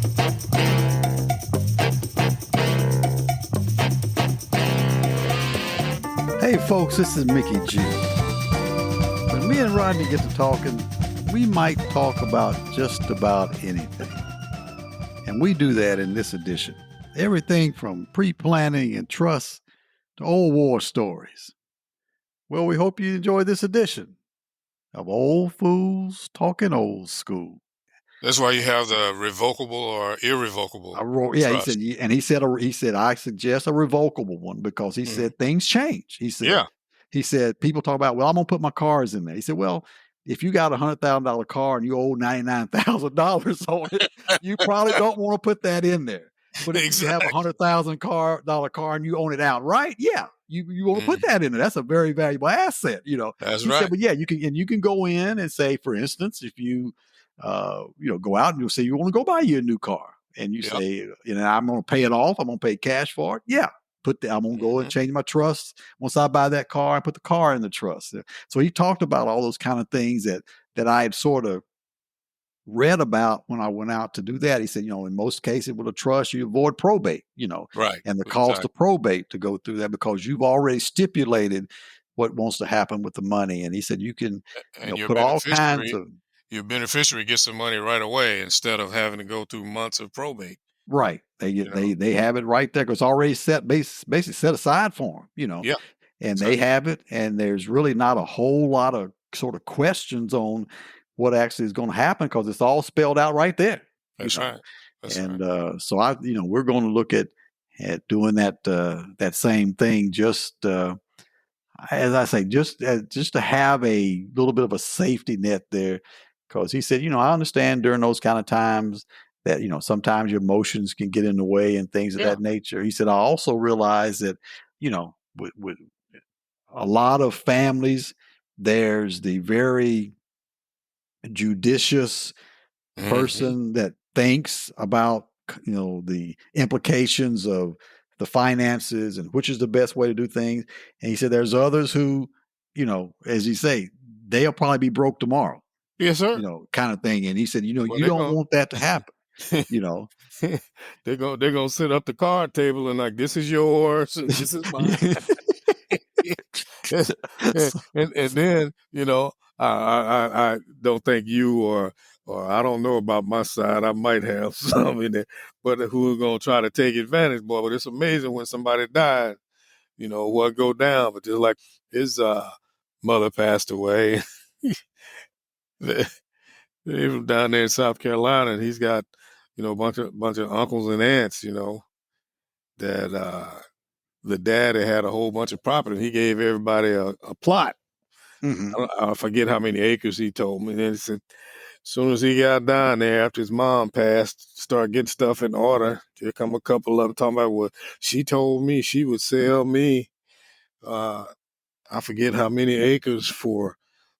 Hey folks, this is Mickey G. When me and Rodney get to talking, we might talk about just about anything. And we do that in this edition. Everything from pre-planning and trust to old war stories. Well, we hope you enjoy this edition of Old Fools Talking Old School. That's why you have the revocable or irrevocable Yeah, trust. he said, I suggest a revocable one because he said things change. He said, people talk about, well, I'm going to put my cars in there. He said, well, if you got a $100,000 car and you owe $99,000 on it, you probably don't want to put that in there. But if you have a $100,000 car and you own it outright, yeah, you want to put that in there. That's a very valuable asset, you know. That's he right. said, but yeah, you can go in and say, for instance, if you go out and you'll say you want to go buy you a new car, and you say, I'm going to pay it off. I'm going to pay cash for it. Yeah, I'm going to go and change my trust once I buy that car. I put the car in the trust. So he talked about all those kind of things that I had sort of read about when I went out to do that. He said, in most cases with a trust, you avoid probate, right, and the cost of probate to go through that because you've already stipulated what wants to happen with the money. And he said you can put all kinds of. Your beneficiary gets the money right away instead of having to go through months of probate. Right. They have it right there because it's already basically set aside for them, Yeah. And they have it, and there's really not a whole lot of sort of questions on what actually is going to happen because it's all spelled out right there. That's right. So we're going to look at doing that same thing. Just as I say, just to have a little bit of a safety net there. Because he said, I understand during those kind of times that, sometimes your emotions can get in the way and things of that nature. He said, I also realize that, with a lot of families, there's the very judicious person that thinks about, the implications of the finances and which is the best way to do things. And he said, there's others who, as you say, they'll probably be broke tomorrow. Yes, sir. Kind of thing. And he said, you don't want that to happen. They're gonna sit up the card table and like, this is yours, and this is mine. and then I don't think you or I don't know about my side. I might have some in there, but who are gonna try to take advantage, boy? But it's amazing when somebody dies, what go down. But just like his mother passed away. Even down there in South Carolina, and he's got, a bunch of uncles and aunts, that the dad had a whole bunch of property. He gave everybody a plot. I forget how many acres he told me. And then he said, as soon as he got down there after his mom passed, start getting stuff in order. Here come a couple of them talking about, well, she told me she would sell me, I forget how many acres for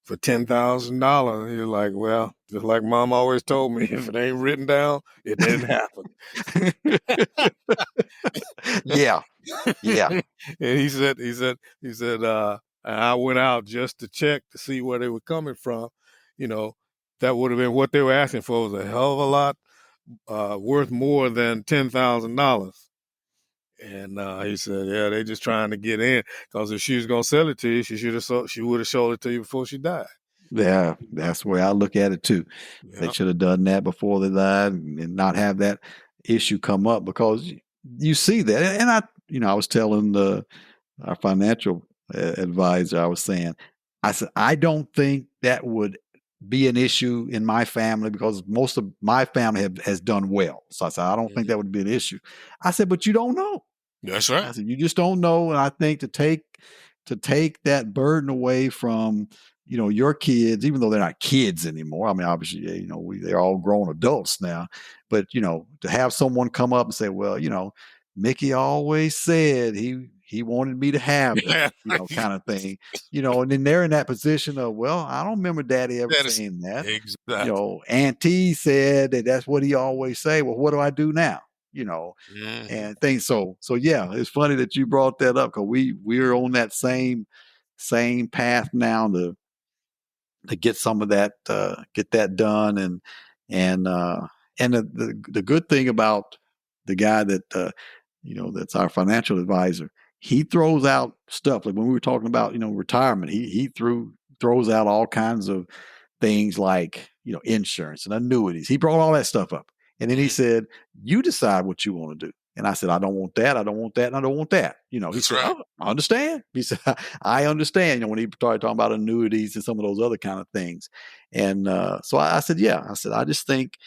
$10,000. You're like, well, just like Mom always told me, if it ain't written down, it didn't happen. Yeah. And he said, I went out just to check to see where they were coming from. That would have been what they were asking for was a hell of a lot worth more than $10,000. And he said, yeah, they just trying to get in because if she was going to sell it to you, she would have sold it to you before she died. Yeah, that's the way I look at it too. Yeah. They should have done that before they died and not have that issue come up because you see that. And I was telling our financial advisor, I said, I don't think that would be an issue in my family because most of my family has done well. So I said, I don't think that would be an issue. I said, but you don't know. That's right. I said, you just don't know. And I think to take that burden away from, your kids, even though they're not kids anymore. I mean, obviously, they're all grown adults now, but, to have someone come up and say, well, Mickey always said he wanted me to have it, kind of thing, and then they're in that position of, well, I don't remember Daddy ever saying that. Exactly. Auntie said that's what he always say. Well, what do I do now? And things. So yeah, it's funny that you brought that up because we're on that same path now to get some of that, get that done. And And the good thing about the guy that that's our financial advisor, he throws out stuff like when we were talking about retirement. He throws out all kinds of things like insurance and annuities. He brought all that stuff up, and then he said, "You decide what you want to do." And I said, "I don't want that. I don't want that. And I don't want that." He That's said, right. "Oh, I understand." He said, "I understand." When he started talking about annuities and some of those other kind of things, and so I said, "Yeah." I said, "I just think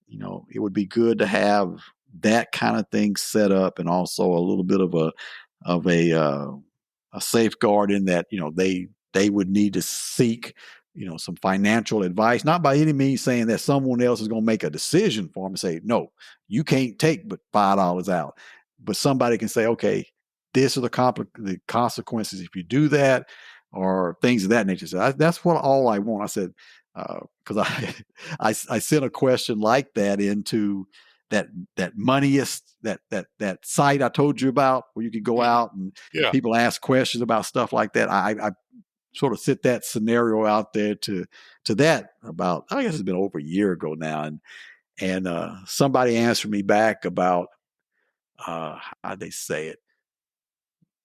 it would be good to have that kind of thing set up, and also a little bit of a safeguard in that they would need to seek some financial advice, not by any means saying that someone else is going to make a decision for them and say, no, you can't take but $5 out, but somebody can say, okay, this are the consequences if you do that, or things of that nature." So that's what all I want. I said, because I sent a question like that into that moneyest that site I told you about, where you could go out and Yeah. people ask questions about stuff like that. I sort of set that scenario out there to that about, I guess it's been over a year ago now, and somebody answered me back about how they say it.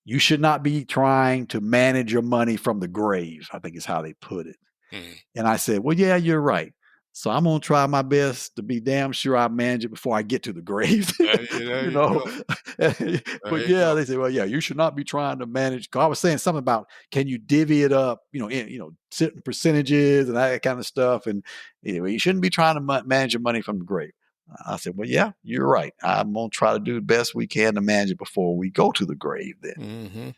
You should not be trying to manage your money from the grave, I think is how they put it. Mhm. And I said, well, yeah, you're right. So I'm going to try my best to be damn sure I manage it before I get to the grave. There you you know, go. There but you yeah, go. they say, well, yeah, you should not be trying to manage. Cause I was saying something about, can you divvy it up, in, certain percentages and that kind of stuff. And anyway, you shouldn't be trying to manage your money from the grave. I said, well, yeah, you're right. I'm going to try to do the best we can to manage it before we go to the grave then. Mm-hmm.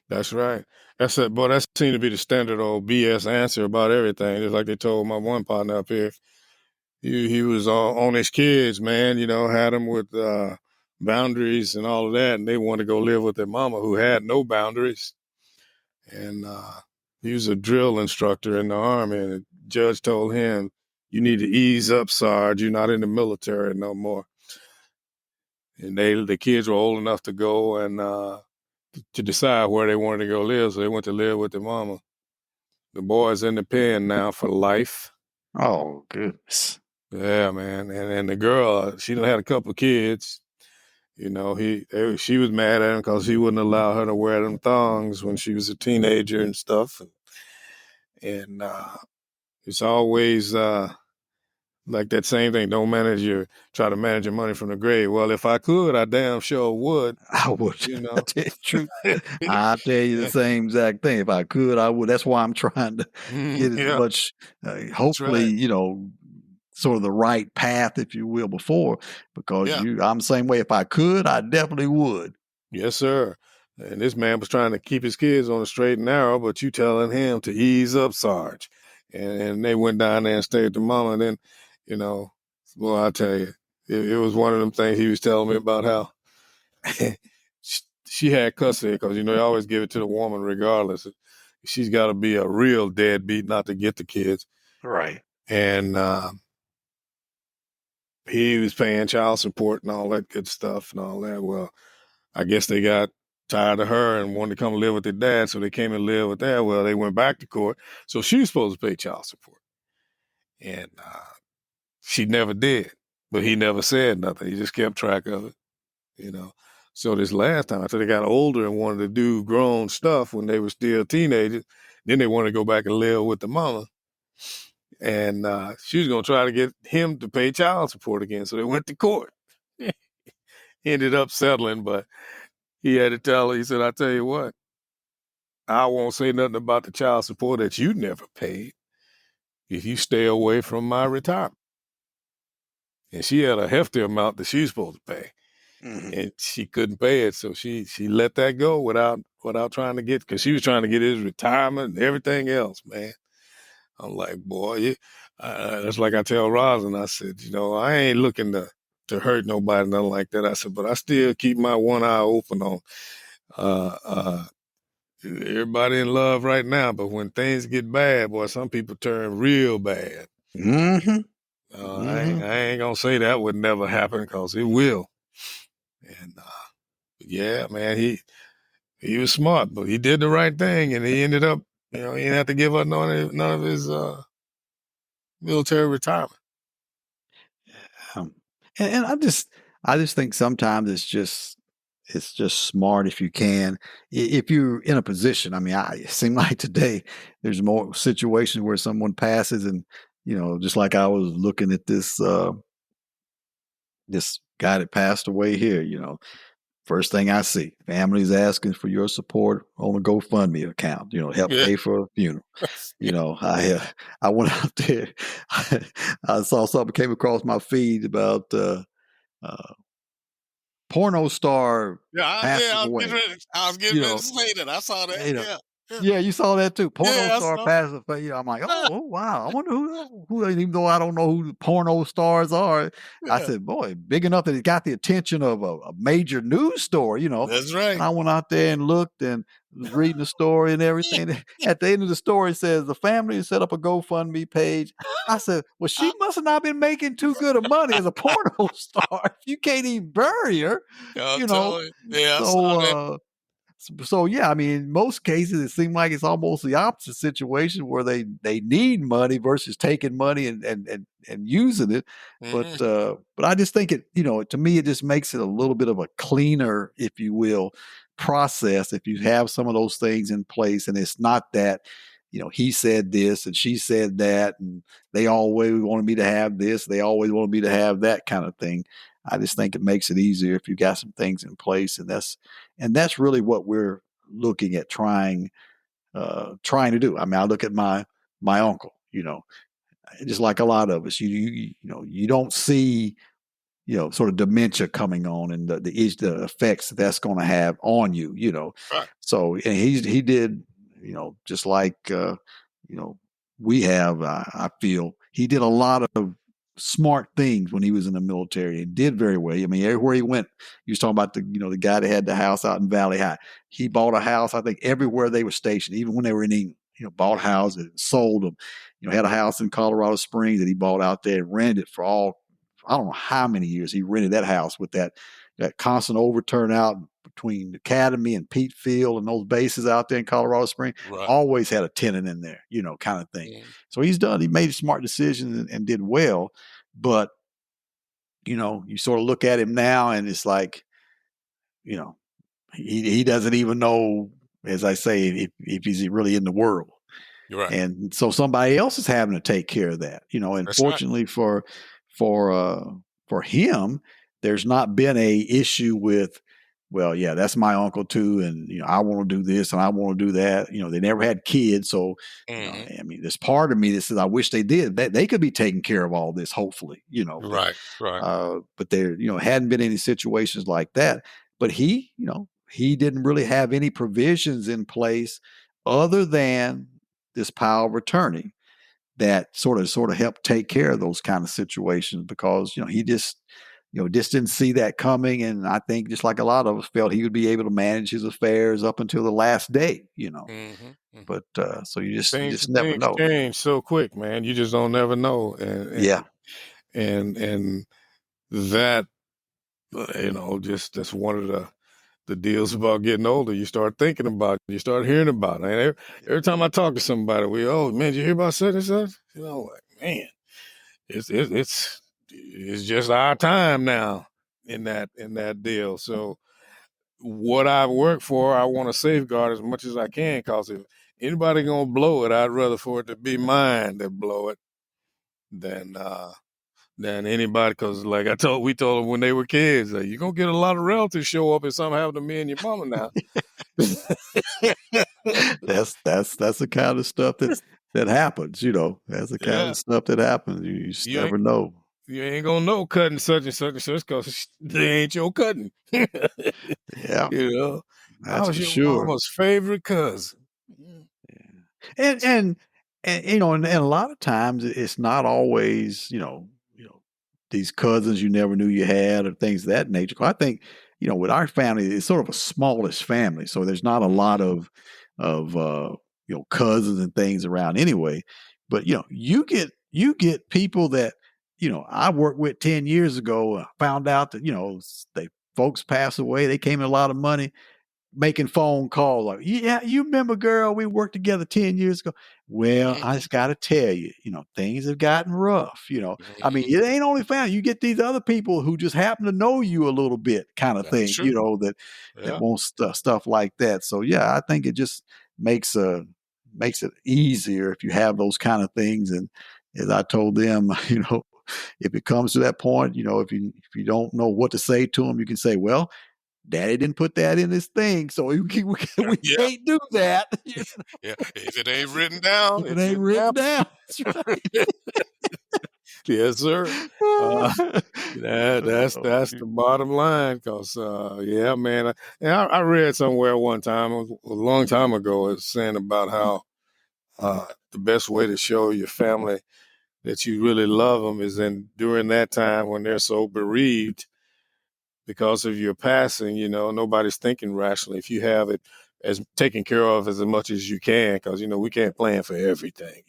That's right. That's it. Boy, that seemed to be the standard old BS answer about everything. Just like they told my one partner up here. He was on his kids, man, had them with boundaries and all of that. And they wanted to go live with their mama who had no boundaries. And he was a drill instructor in the Army. And the judge told him, "You need to ease up, Sarge. You're not in the military no more." And the kids were old enough to go and to decide where they wanted to go live. So they went to live with their mama. The boy's in the pen now for life. Oh, goodness. Yeah, man. And the girl, she done had a couple of kids. She was mad at him because he wouldn't allow her to wear them thongs when she was a teenager and stuff. And it's always like that same thing. Try to manage your money from the grave. Well, if I could, I damn sure would. I would. You I know. tell you the truth. I tell you the same exact thing. If I could, I would. That's why I'm trying to get as Yeah, much, that's hopefully, right. sort of the right path, if you will, before, because Yeah. I'm the same way. If I could, I definitely would. Yes, sir. And this man was trying to keep his kids on the straight and narrow, but you telling him to ease up, Sarge. And they went down there and stayed with the mama. And then, you know, well, I tell you, it was one of them things he was telling me about how she had custody because, you always give it to the woman regardless. She's got to be a real deadbeat not to get the kids. Right. And he was paying child support and all that good stuff and all that. Well, I guess they got tired of her and wanted to come live with their dad, so they came and lived with that. Well, they went back to court, so she was supposed to pay child support, and she never did. But he never said nothing. He just kept track of it. So this last time, after they got older and wanted to do grown stuff when they were still teenagers, then they wanted to go back and live with the mama. And she was going to try to get him to pay child support again. So they went to court. Ended up settling, but he had to tell her, he said, "I tell you what, I won't say nothing about the child support that you never paid if you stay away from my retirement." And she had a hefty amount that she was supposed to pay. Mm-hmm. And she couldn't pay it. So she let that go without trying to get, because she was trying to get his retirement and everything else, man. I'm like, boy, that's like I tell Rosin, I said, I ain't looking to hurt nobody, nothing like that. I said, but I still keep my one eye open on everybody in love right now. But when things get bad, boy, some people turn real bad. Mm-hmm. I ain't gonna say that would never happen, because it will. And yeah, man, he was smart, but he did the right thing, and he ended up, he didn't have to give up none of his military retirement. And I just think sometimes it's just smart if you can, if you're in a position. I mean, it seems like today there's more situations where someone passes, and just like I was looking at this guy that passed away here. First thing I see, families asking for your support on a GoFundMe account. Help Yeah. pay for a funeral. Yeah. I went out there. I saw something came across my feed about uh, porno star Yeah, passes away. I was getting You ready to know, say that. I saw that. you know, Yeah. Yeah. yeah, you saw that too. Porno Yeah, I star saw. passes away. I'm like, Ah, oh wow. I wonder who. Even though I don't know who the porno stars are, I yeah. said, boy, big enough that it got the attention of a major news story. That's And right. I went out there and looked and was reading the story and everything. At the end of the story, it says the family set up a GoFundMe page. I said, well, she must have not been making too good of money as a porno star. If you can't even bury her, I'm you know. telling you. Yeah, I saw So that. so yeah, I mean, in most cases, it seems like it's almost the opposite situation where they need money versus taking money and using it. Hmm. But I just think to me, it just makes it a little bit of a cleaner, if you will, process if you have some of those things in place, and it's not that he said this and she said that, and they always wanted me to have this, they always wanted me to have that kind of thing. I just think it makes it easier if you got some things in place, and that's really what we're looking at trying to do. I mean, I look at my uncle, just like a lot of us, you don't see sort of dementia coming on, and the effects that's going to have on you, Right. So, and he did, just like we have. I feel he did a lot of smart things when he was in the military and did very well. I mean, everywhere he went, he was talking about the guy that had the house out in Valley High. He bought a house, I think, everywhere they were stationed, even when they were in England. Bought Mhm. houses and sold them. Had a house in Colorado Springs that he bought out there and rented it for all, I don't know how many years he rented that house with that constant overturn out between Academy and Pete Field and those bases out there in Colorado Springs. Right. Always had a tenant in there, kind of thing. Mhm. So he made smart decisions and did well. But, you sort of look at him now and it's like, you know, he doesn't even know, as I say, if he's really in the world. You're right. And so somebody else is having to take care of that, and That's right. fortunately for uh for him, there's not been a issue with, well, yeah, that's my uncle too, and I want to do this and I want to do that. They never had kids, so Hmm. I mean, there's part of me that says I wish they did. They could be taking care of all this, hopefully, but Right. Right. but there hadn't been any situations like that. But he didn't really have any provisions in place other than this power of attorney that sort of helped take care of those kind of situations, because he just didn't see that coming. And I think, just like a lot of us, felt he would be able to manage his affairs up until the last day. Hmm. Hmm. But so you just never Things know. change so quick, man. You just don't never know, Yeah. and that just that's one of the deals about getting older. You start thinking about it, you start hearing about it. And every time I talk to somebody, oh man, did you hear about such and such? Like, man, it's just our time now in that deal. So what I've worked for, I want to safeguard as much as I can, because if anybody gonna blow it, I'd rather for it to be mine that blow it than anybody. Because like we told them when they were kids, you're gonna get a lot of relatives show up if something happened to me and your mama now. That's the kind of stuff that happens. That's the kind Yeah, of stuff that happens. You just you ain't never know. you ain't gonna know cutting such and such because they ain't your cutting. Yeah, You know, I that's was for your sure. mama's favorite cousin. Mm. And and a lot of times it's not always these cousins you never knew you had, or things of that nature. I think with our family, it's sort of a smallish family, so there's not a lot of cousins and things around anyway. But you get people that I worked with 10 years ago. Found out that they folks pass away. They came in a lot of money. making phone calls like, yeah, you remember, girl, we worked together 10 years ago. Well, I Mhm, just got to tell you, things have gotten rough. I mean, mhm. it ain't only family. You get these other people who just happen to know you a little bit, kind of That's thing, true. that Yeah. wants stuff like that. So yeah, I think it just makes makes it easier if you have those kind of things. And as I told them, if it comes to that point, if you don't know what to say to them, you can say, well, Daddy didn't put that in his thing, so we Yeah. can't do that. Yeah. If it ain't written down, If it it's ain't in the written apple. down. That's Yes, sir. Uh, right. that's the bottom line. Cause yeah, man. I read somewhere one time, it was a long time ago, it's saying about how the best way to show your family that you really love them is in during that time when they're so bereaved because of your passing. Nobody's thinking rationally. If you have it as taken care of as much as you can, because we can't plan for everything.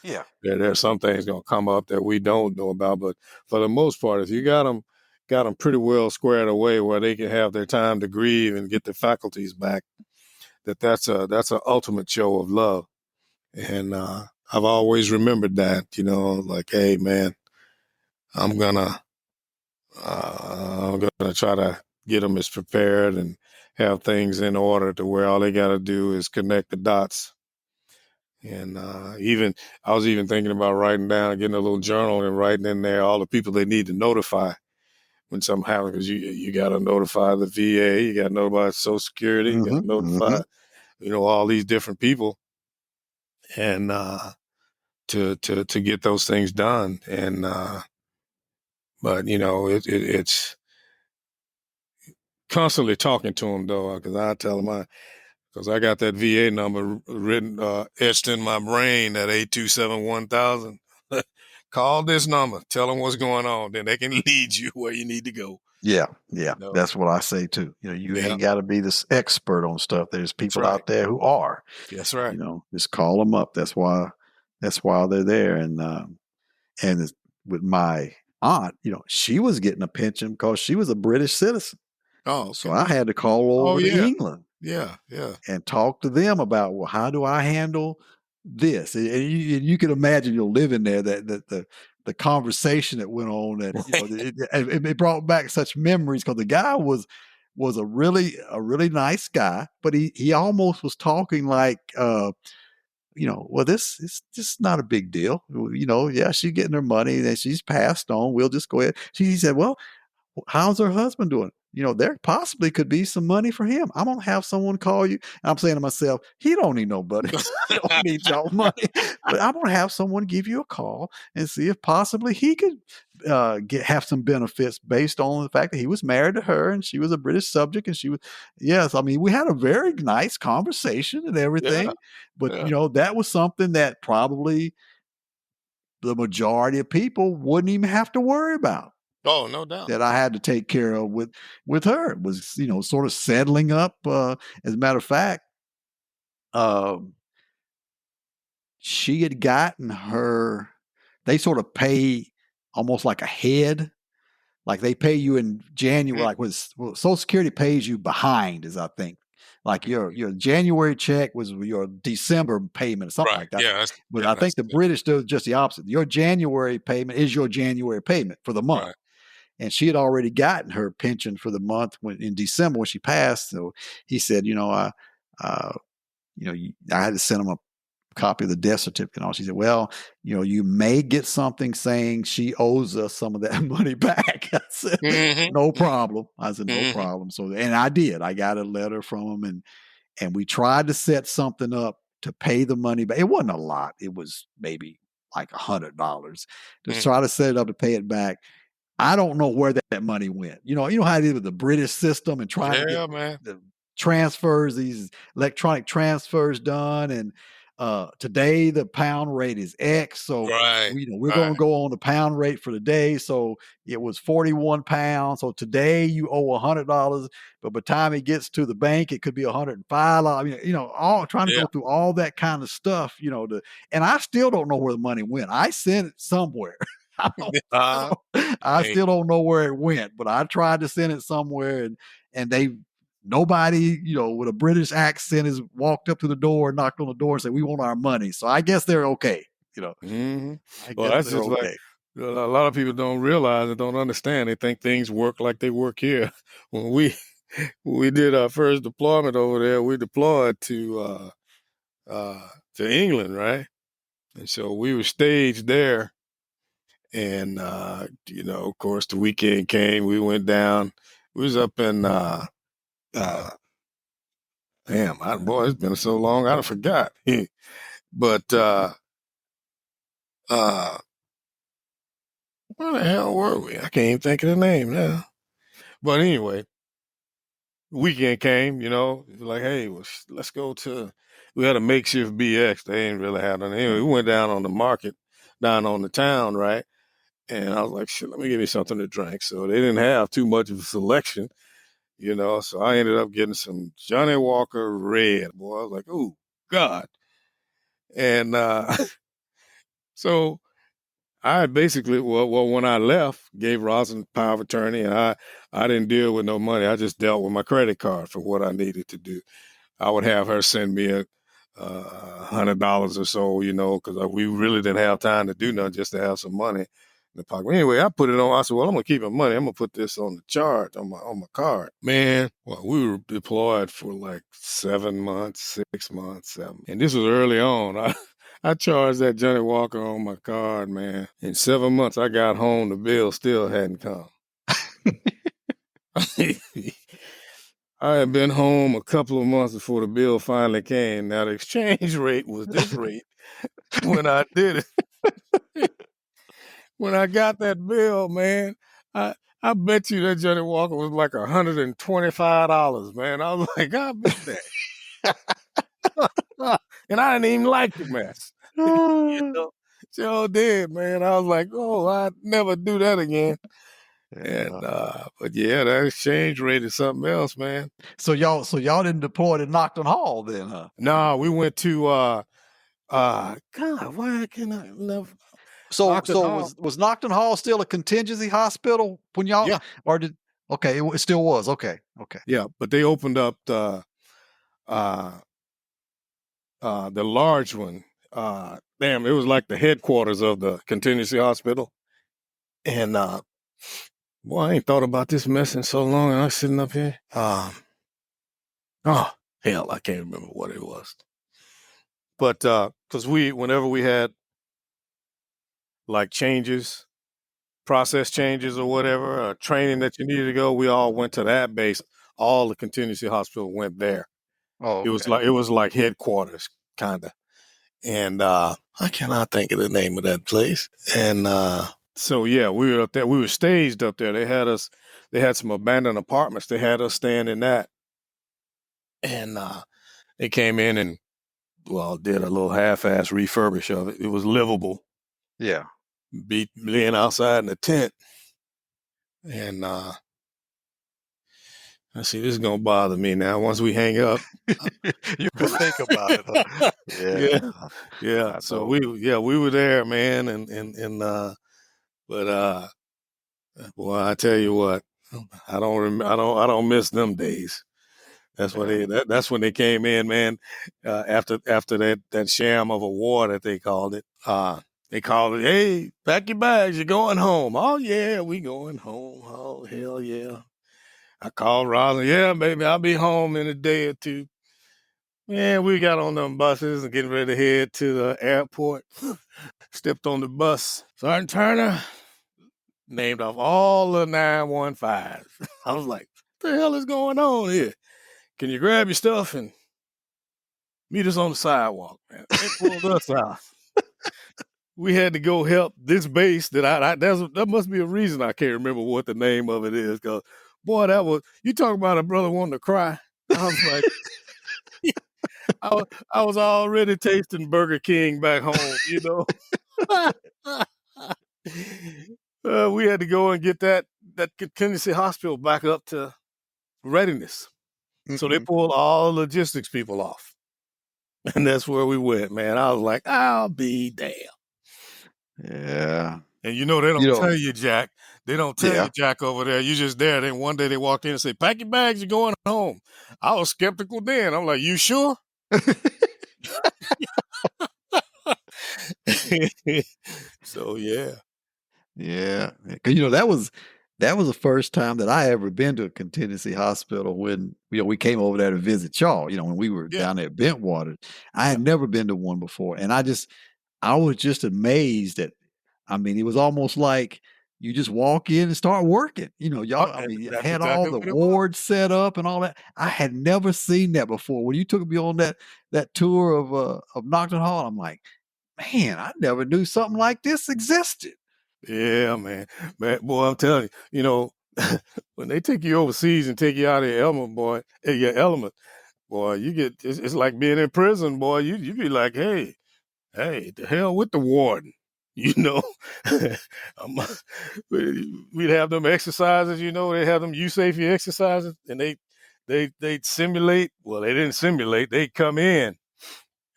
Yeah. There's some things gonna come up that we don't know about, but for the most part, if you got them pretty well squared away where they can have their time to grieve and get their faculties back, that's a ultimate show of love. And I've always remembered that, like, hey man, I'm gonna try to get them as prepared and have things in order to where all they got to do is connect the dots. And even I was even thinking about writing down, getting a little journal and writing in there all the people they need to notify when something happens. Because you got to notify the VA, you got to notify Social Security, you got to Mhm, notify mhm. all these different people, and to get those things done. And but it's constantly talking to them though, because I tell them because I got that VA number written, etched in my brain, that 827-1000. Call this number, tell them what's going on, then they can lead you where you need to go. Yeah, yeah. You know, That's what I say too. You yeah, ain't got to be this expert on stuff. There's that's people right. out there who are. That's right. Just call them up. That's why they're there. And with my aunt, she was getting a pension because she was a British citizen. Oh, So okay. I had to call Oh, over to yeah, England yeah, yeah. and talk to them about, well, how do I handle this? And you can imagine, living there, that the conversation that went on, that it brought back such memories, because the guy was a really nice guy, but he almost was talking like, well, this is just not a big deal. Yeah, she's getting her money and she's passed on. We'll just go ahead. He said, well, how's her husband doing? There possibly could be some money for him. I'm gonna have someone call you. And I'm saying to myself, he don't need nobody. He don't need y'all money. But I'm gonna have someone give you a call and see if possibly he could have some benefits based on the fact that he was married to her and she was a British subject and she was. Yes, I mean, we had a very nice conversation and Yeah, everything, but yeah. that was something that probably the majority of people wouldn't even have to worry about, Oh, no doubt. that I had to take care of with her. It was, sort of settling up. As a matter of fact, um, she had gotten her. They sort of pay almost like a head, like they pay you in January. Mm, Like Social Security pays you behind, as I think. Like your January check was your December payment or something right. like that. Yeah, But I think that's the it. British do just the opposite. Your January payment is your January payment for the month. Right. And she had already gotten her pension for the month in December when she passed. So he said, uh, I had to send him a copy of the death certificate and all. She said, well, you may get something saying she owes us some of that money back. I said, Hmm. no problem. I said, no Hmm. problem. So, and I did. I got a letter from him, and we tried to set something up to pay the money back. It wasn't a lot. It was maybe like $100 to Hmm. try to set it up to pay it back. I don't know where that money went. You know how it is with the British system and trying to get Yeah, man. the transfers, these electronic transfers done. And today the pound rate is X, so Right. we're Right. going to go on the pound rate for the day. So it was 41 pounds. So today you owe $100, but by the time it gets to the bank, it could be $105. I mean, all trying to Yeah. go through all that kind of stuff. And I still don't know where the money went. I sent it somewhere. I don't, I Uh, don't, I hey, still don't know where it went, but I tried to send it somewhere, and they nobody, with a British accent has walked up to the door, knocked on the door, and said, "We want our money." So I guess they're okay. Mm-hmm. I Well, guess that's they're just like okay. a lot of people don't realize and don't understand. They think things work like they work here. When we did our first deployment over there, we deployed to England, right? And so we were staged there, and of course, the weekend came. We went down. We was up in uh, boy, it's been so long, I forgot. But uh, where the hell were we? I can't even think of the name now. But anyway, weekend came, like, hey, let's go to. We had a makeshift BX. They ain't really had none. Anyway, we went down on the market, down on the town, right? And I was like, shit, let me give me something to drink. So they didn't have too much of a selection, So I ended up getting some Johnny Walker Red. Boy, I was like, oh God. And so I basically, well, when I left, gave Rosin power of attorney, and I didn't deal with no money. I just dealt with my credit card for what I needed to do. I would have her send me $100 or so, because we really didn't have time to do nothing, just to have some money in the pocket. Anyway, I put it on. I said, well, I'm gonna keep my money. I'm gonna put this on the charge on my card. Man, well, we were deployed for like 7 months, 6 months, 7, and this was early on. I charged that Johnny Walker on my card, man. In 7 months, I got home. The bill still hadn't come. I had been home a couple of months before the bill finally came. Now, the exchange rate was this rate when I did it. When I got that bill, man, I I bet you that Johnny Walker was like $125, man. I was like, I bet that. And I didn't even like the mess. you know, sure did, man. I was like, oh, I'd never do that again. And Yeah. but yeah, that exchange rate is something else, man. So y'all didn't deploy to Knockton Hall then, huh? No, we went to God, why can I love So Lockton so Hall? was Knockton Hall still a contingency hospital when y'all Yeah, or did okay, it still was. Okay. Okay. yeah. But they opened up uh the large one. Damn, it was like the headquarters of the contingency hospital. And boy, I ain't thought about this mess in so long. And I was sitting up here. Oh hell, I can't remember what it was. But because whenever we had like changes, process changes or whatever, training that you needed to go, we all went to that base. All the contingency hospital went there. Oh, okay. It was like headquarters, kind of. And I cannot think of the name of that place. And so yeah, we were up there. We were staged up there. They had some abandoned apartments. They had us staying in that. And they came in and did a little half-ass refurbish of it. It was livable. Yeah. Beat being outside in the tent. And I see this is gonna bother me now. Once we hang up, You could think about it, huh? yeah, Yeah. yeah. I So know. we were there, man, and but boy, I tell you what, I don't miss them days. Yeah. That's when they came in, man. After that sham of a war that they called it. They called it, hey, pack your bags, you're going home. Oh yeah, we going home. Oh hell yeah. I called Roslyn, yeah, baby, I'll be home in a day or two. Man, we got on them buses and getting ready to head to the airport. Stepped on the bus. Sergeant Turner named off all the 915s. I was like, what the hell is going on here? Can you grab your stuff and meet us on the sidewalk, man? They pulled us out. We had to go help this base that must be a reason I can't remember what the name of it is. Cause boy, you talking about a brother wanting to cry. I was like, I was already tasting Burger King back home. We had to go and get that contingency hospital back up to readiness. So they Mhm. pulled all logistics people off. And that's where we went, man. I was like, I'll be damned. Yeah. And they You don't know, tell you, Jack, They don't tell Yeah. you Jack over there. You just there. Then one day they walked in and say, "Pack your bags. You're going home." I was skeptical then. I'm like, "You sure?" So yeah. Yeah, 'cause, that was the first time that I ever been to a contingency hospital when, we came over there to visit y'all, when we were Yeah. down there at Bentwater. I Yeah. had never been to one before, and I was just amazed at it was almost like you just walk in and start working. Y'all, And you that's had all exactly the what it was. wards set up and all that. I had never seen that before. When you took me on that tour of Knockton Hall, I'm like, man, I never knew something like this existed. Yeah, man. Man, boy, I'm telling you, when they take you overseas and take you out of your element, boy, your element, boy, it's like being in prison, boy. You be like, hey, the hell with the warden. You know, Um, we'd have them exercises. They have them safety exercises, and they'd simulate. Well, they didn't simulate. They come in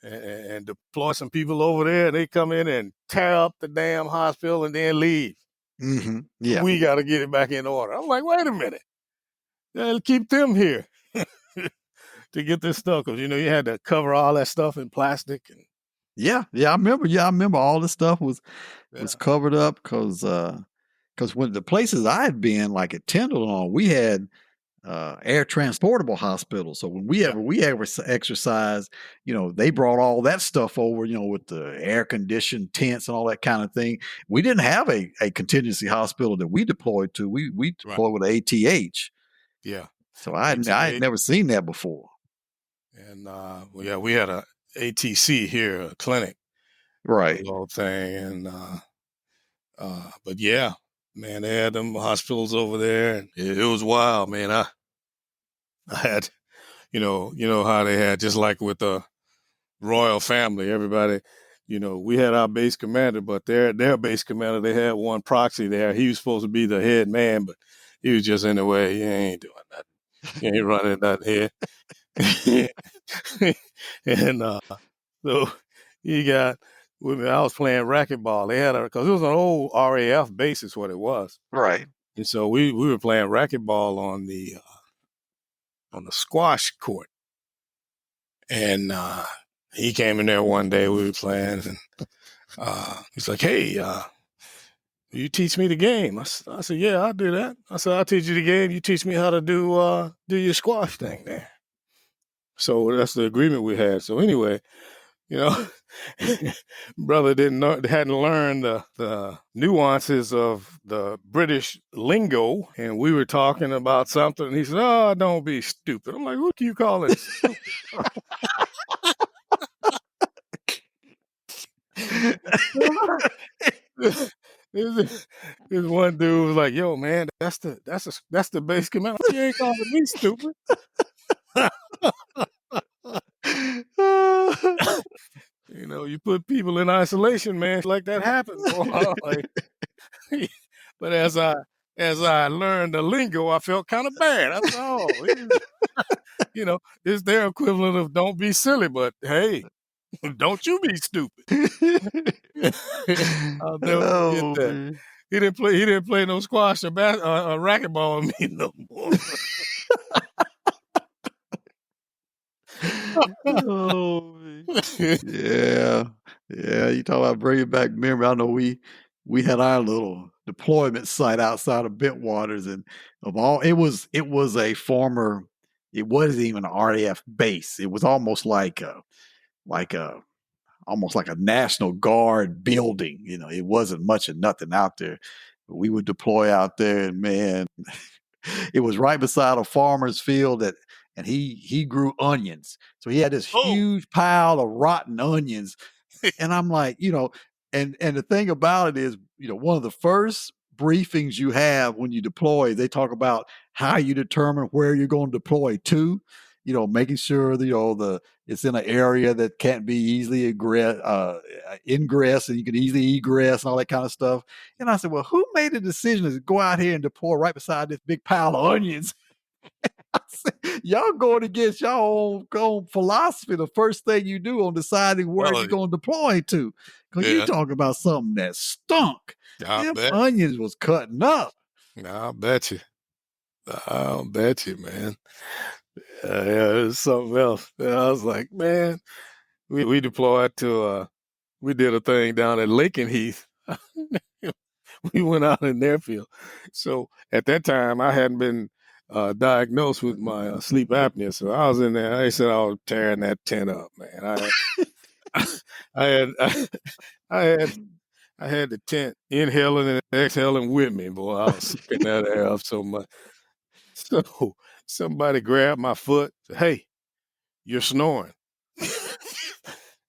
and deploy some people over there. They come in and tear up the damn hospital and then leave. Yeah. We got to get it back in order. I'm like, wait a minute, keep them here to get this stuff because you had to cover all that stuff in plastic and Yeah, yeah, I remember. Yeah, I remember all the stuff was yeah, covered up because when the places I had been, like at Tyndall, we had air transportable hospitals. So when yeah, we ever exercise, they brought all that stuff over, with the air conditioned tents and all that kind of thing. We didn't have a contingency hospital that we deployed to. We right, deployed with ATH. yeah, So I had ATA, never seen that before. and well, yeah, we had a ATC here, a clinic, a Right. little thing, and but yeah, man, they had them hospitals over there, and it was wild, man. I had, how they had just like with the royal family, everybody. We had our base commander, but their base commander, they had one proxy there. He was supposed to be the head man, but he was just in the way. He ain't doing nothing. He ain't running nothing here. And so he got with me. I was playing racquetball. They had because it was an old RAF base, is what it was. Right. And so we were playing racquetball on the squash court. And he came in there one day. We were playing, and he's like, "Hey, you teach me the game." I said, "Yeah, I'll do that." I said, "I'll teach you the game. You teach me how to do your squash thing there." So that's the agreement we had. So anyway, you know, brother hadn't learned the nuances of the British lingo, and we were talking about something. And he said, "Oh, don't be stupid." I'm like, "What do you call it, stupid?" this, this one dude was like, "Yo, man, that's the base command." You ain't calling me stupid. You put people in isolation, man. Like that happens, boy. Like, but as I learned the lingo, I felt kind of bad. I said, "Oh, it's their equivalent of don't be silly, but hey, don't you be stupid." I'll never forget Oh that. man. He didn't play no squash or racquetball with me no more. Oh man. Yeah. Yeah, you talk about bringing back memory. I know we had our little deployment site outside of Bentwaters, and it was a former, it wasn't even an RAF base. It was like a almost like a National Guard building. It wasn't much of nothing out there. But we would deploy out there, and man, it was right beside a farmer's field and he grew onions. So he had this Oh, huge pile of rotten onions. And I'm like, and the thing about it is, one of the first briefings you have when you deploy, they talk about how you determine where you're going to deploy to, making sure that, it's in an area that can't be easily ingress and you can easily egress and all that kind of stuff. And I said, well, who made the decision to go out here and deploy right beside this big pile of onions? Y'all going against y'all own philosophy. The first thing you do on deciding where Well, you're going to deploy to, because you yeah, talk about something that stunk. I Them bet. onions was cutting up. I'll bet you. I'll bet you, man. Yeah, it's something else. Yeah, I was like, man, we deployed to we did a thing down at Lincoln Heath. We went out in their field. So at that time, I hadn't been diagnosed with my sleep apnea. So I was in there. They said I was tearing that tent up, man. I had, I had, I had the tent inhaling and exhaling with me, boy. I was sucking that air up so much. So somebody grabbed my foot. Said, "Hey, you're snoring."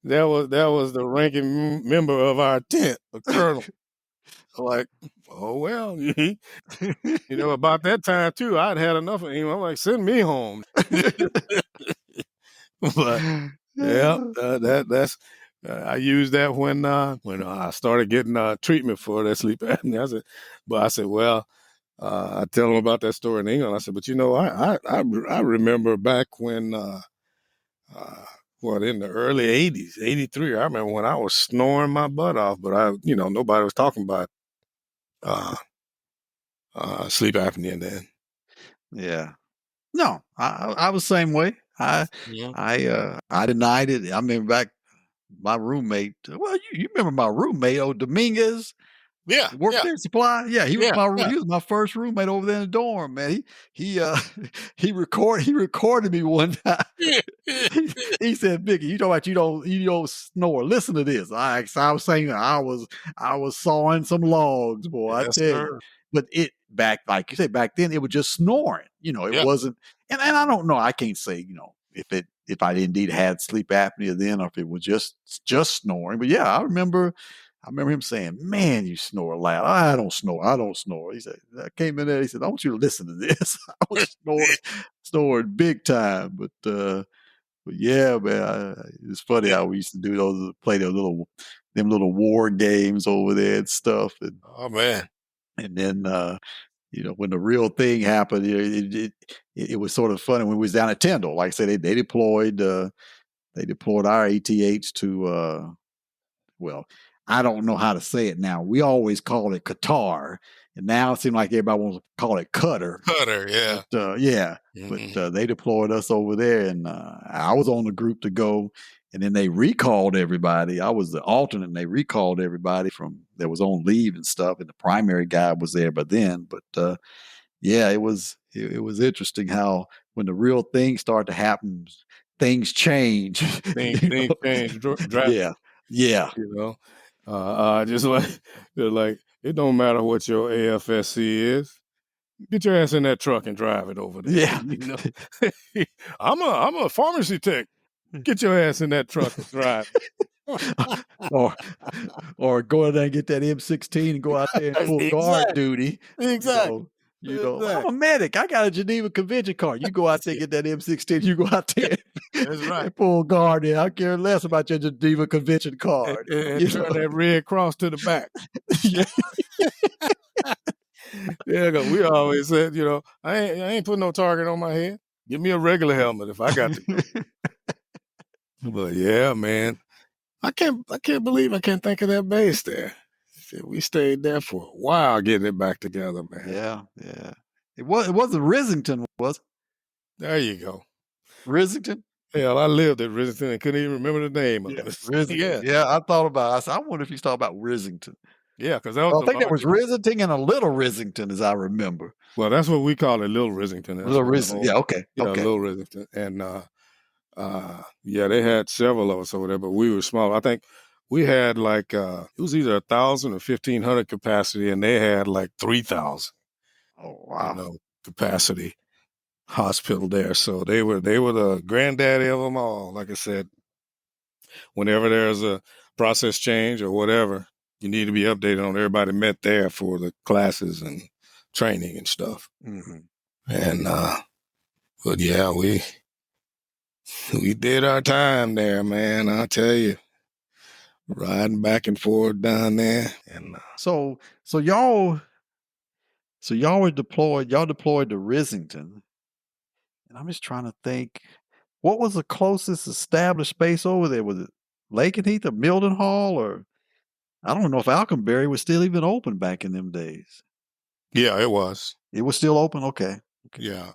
That was the ranking member of our tent, a colonel. Like, oh well, about that time too, I'd had enough of him. I'm like, send me home. But yeah, that's I used that when I started getting treatment for that sleep apnea. I said, well, I tell them about that story in England. I said, but I remember back when in the early '80s, '83. I remember when I was snoring my butt off, but nobody was talking about uh, sleep apnea then. Yeah. No, I was the same way. Yeah. I denied it. I remember back my roommate. Well, you remember my roommate, Dominguez, Yeah, worked yeah, there at Supply. Yeah, yeah, yeah. he was my first roommate over there in the dorm. Man, he he recorded me one time. He said, "Mickey, you know what? You don't snore. Listen to this." I was saying that I was sawing some logs, boy. I Yes, tell you. sir. But it back like you said back then, it was just snoring. It Yeah. wasn't. And I don't know. I can't say if I indeed had sleep apnea then, or if it was just snoring. But yeah, I remember him saying, "Man, you snore loud." I don't snore. I don't snore. He said, I came in there. He said, "I want you to listen to this." I was snoring big time. But yeah, man, it's funny Yeah. how we used to play them little war games over there and stuff. Oh man. And then, when the real thing happened, it was sort of funny when we was down at Tyndall. Like I said, they deployed our ATH to, well, I don't know how to say it now. We always call it Qatar, and now it seems like everybody wants to call it Qatar. Cutter, yeah. But yeah, but Mhm. they deployed us over there, and I was on the group to go, and then they recalled everybody. I was the alternate, and they recalled everybody from that was on leave and stuff, and the primary guy was there by then. But yeah, it was interesting how when the real things start to happen, things change. Things change Yeah, drastically, yeah. you know. Just like they're like, it don't matter what your AFSC is. Get your ass in that truck and drive it over there. Yeah. I'm a pharmacy tech. Get your ass in that truck and drive. or or go out there and get that M16 and go out there and pull guard Exactly. duty. You Exactly. know, I'm a Exactly. medic. I got a Geneva Convention card. You go out there, get that M16. You go out there That's right. and pull guard in. I care less about your Geneva Convention card. And turn that Red Cross to the back. Yeah. Yeah, 'cause we always said, I ain't putting no target on my head. Give me a regular helmet if I got to go. But yeah, man, I can't believe I can't think of that base there. Shit, we stayed there for a while getting it back together, man. Yeah, yeah. It wasn't Rissington, was it? There you go. Rissington? Hell, I lived at Rissington and couldn't even remember the name of Yeah, it. Rissington. Yeah, Yeah, I thought about it. I said, I wonder if he's talking about Rissington. yeah, because that was Well, I the think there was largest. Rissington and a little Rissington, as I remember. Well, that's what we call it, Little Rissington. That's Little what the Rissington. whole, Yeah, okay, yeah, okay. Little Rissington. And yeah, they had several of us over there, but we were small. I think we had like it was either 1,000 or 1,500 capacity, and they had like 3,000, Oh, wow. capacity hospital there. So they were the granddaddy of them all. Like I said, whenever there's a process change or whatever, you need to be updated on. Everybody met there for the classes and training and stuff. Mhm. And but yeah, we did our time there, man. I'll tell you, riding back and forth down there. And So y'all were deployed. Y'all deployed to Rissington, And I'm just trying to think, what was the closest established space over there? Was it Lakenheath or Mildenhall, or I don't know if Alconbury was still even open back in them days. Yeah, it was. It was still open? Okay. Yeah.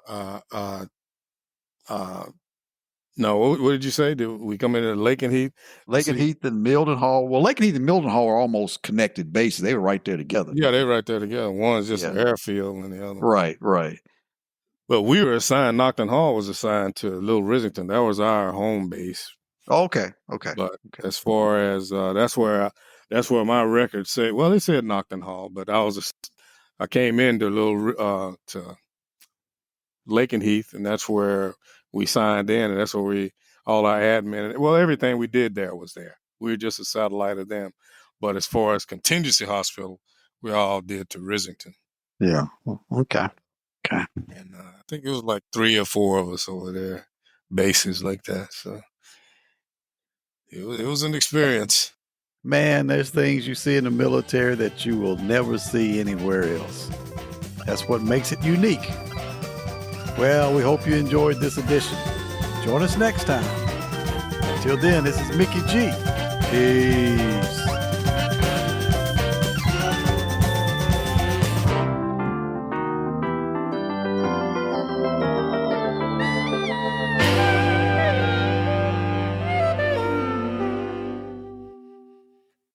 No, what did you say? Did we come into Lakenheath to see? Lakenheath and Mildenhall. Well, Lakenheath and Mildenhall are almost connected bases. They were right there together. Yeah, they're right there together. One's just an Yeah. airfield and the other. Right, right. But we were assigned, Knockton Hall was assigned to Little Rissington. That was our home base. Okay, okay. But Okay. as far as that's where my records say. Well, they said Knockton Hall, but I came into to Lakenheath, and that's where we signed in, and that's where all our admin. Well, everything we did there was there. We were just a satellite of them. But as far as contingency hospital, we all did to Rissington. Yeah. Okay. Okay. And I think it was like 3 or 4 of us over there, bases like that. So it was an experience. Man, there's things you see in the military that you will never see anywhere else. That's what makes it unique. Well, we hope you enjoyed this edition. Join us next time. Until then, this is Mickey G. Peace.